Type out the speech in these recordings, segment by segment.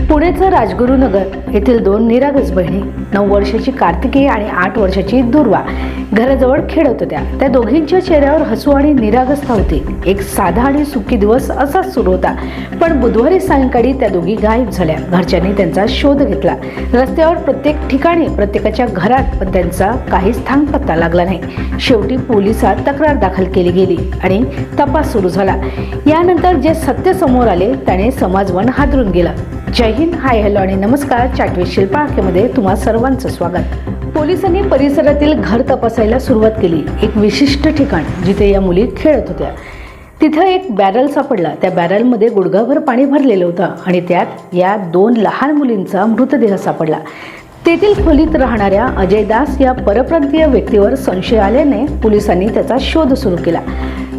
पुण्याचं राजगुरुनगर येथील दोन निरागस बहिणी 9 वर्षाची कार्तिकी आणि 8 वर्षाची दुर्वा घराजवळ खेळत होत्या। त्या दोघींच्या चेहऱ्यावर हसू आणि निरागसता होती। एक साधा आणि सुखी दिवस असाच सुरू होता, पण बुधवारी सायंकाळी त्या दोघी गायब झाल्या। घरच्यांनी त्यांचा शोध घेतला, रस्त्यावर प्रत्येक ठिकाणी, प्रत्येकाच्या घरात, पण त्यांचा काहीच थांग पत्ता लागला नाही। शेवटी पोलिसात तक्रार दाखल केली गेली आणि तपास सुरू झाला। यानंतर जे सत्य समोर आले त्याने समाजवन हादरून गेला। जय हिंद, हाय, हॅलो आणि नमस्कार। चॅट विथ शिल्पा मध्ये तुम्हा सर्वांचं स्वागत। पोलिसांनी परिसरातील घर तपासायला सुरुवात केली। एक विशिष्ट ठिकाण जिथे या मुली खेळत होत्या तिथं एक बॅरल सापडला। त्या बॅरलमध्ये गुडघाभर पाणी भरलेलं होतं आणि त्यात या 2 लहान मुलींचा मृतदेह सापडला। तेथील खोलीत राहणाऱ्या अजय दास या परप्रांतीय व्यक्तीवर संशय आल्याने पोलिसांनी त्याचा शोध सुरू केला।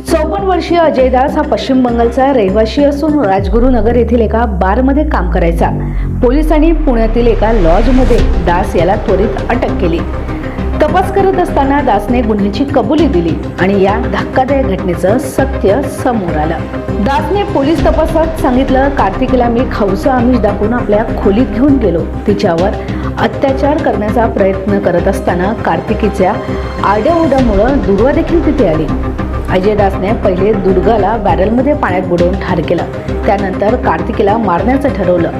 54 वर्षीय अजय दास हा पश्चिम बंगालचा रहिवासी असून राजगुरुनगर येथील एका बारमध्ये काम करायचा। पोलिसांनी पुण्यातील एका लॉजमध्ये दास याला त्वरित अटक केली। तपास करत असताना दासने गुन्ह्याची कबुली दिली आणि या धक्कादायक घटनेचं सत्य समोर आलं। दासने पोलीस तपासात सांगितलं, कार्तिकीला मी खाऊचं आमिष दाखवून आपल्या खोलीत घेऊन गेलो। तिच्यावर अत्याचार करण्याचा प्रयत्न करत असताना कार्तिकीच्या आरड्याओरड्यामुळे दुर्वा देखील तिथे आली। अजय दासने पहिले दुर्गाला बॅरलमध्ये पाण्यात बुडवून ठार केलं। त्यानंतर कार्तिकीला मारण्याचं ठरवलं।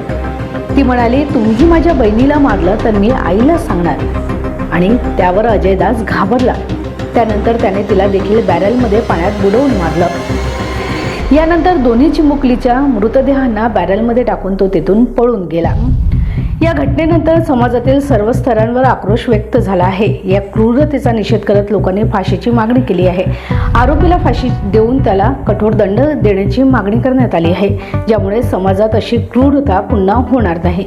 ती म्हणाली, तुम्ही माझ्या बहिणीला मारलं तर मी आईला सांगणार, आणि त्यावर अजय दास घाबरला। त्यानंतर त्याने तिला देखील बॅरलमध्ये पाण्यात बुडवून मारलं। यानंतर दोन्ही चिमुकलीच्या मृतदेहांना बॅरलमध्ये टाकून तो तेथून पळून गेला। या घटनेनंतर समाजातील सर्व स्तरांवर आक्रोश व्यक्त झाला आहे। या क्रूरतेचा निषेध करत लोकांनी फाशीची मागणी केली आहे। आरोपीला फाशी देऊन त्याला कठोर दंड देण्याची मागणी करण्यात आली आहे, ज्यामुळे समाजात अशी क्रूरता पुन्हा होणार नाही।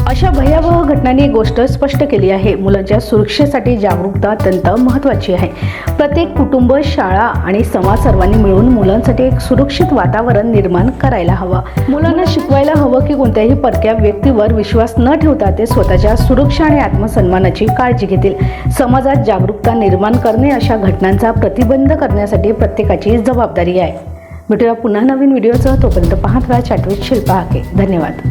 अशा भयावह घटनांनी गोष्ट स्पष्ट केली आहे, मुलांच्या सुरक्षेसाठी जागरूकता अत्यंत महत्त्वाची आहे। प्रत्येक कुटुंब, शाळा आणि समाज सर्वांनी मिळून मुलांसाठी एक सुरक्षित वातावरण निर्माण करायला हवं। मुलांना शिकवायला हवं की कोणत्याही परक्या व्यक्तीवर विश्वास न ठेवता ते स्वतःच्या सुरक्षा आणि आत्मसन्मानाची काळजी घेतील। समाजात जागरूकता निर्माण करणे, अशा घटनांचा प्रतिबंध करण्यासाठी प्रत्येकाची जबाबदारी आहे। भेटूया पुन्हा नवीन व्हिडिओसह, तोपर्यंत पाहत राहा चॅट विथ शिल्पा। धन्यवाद।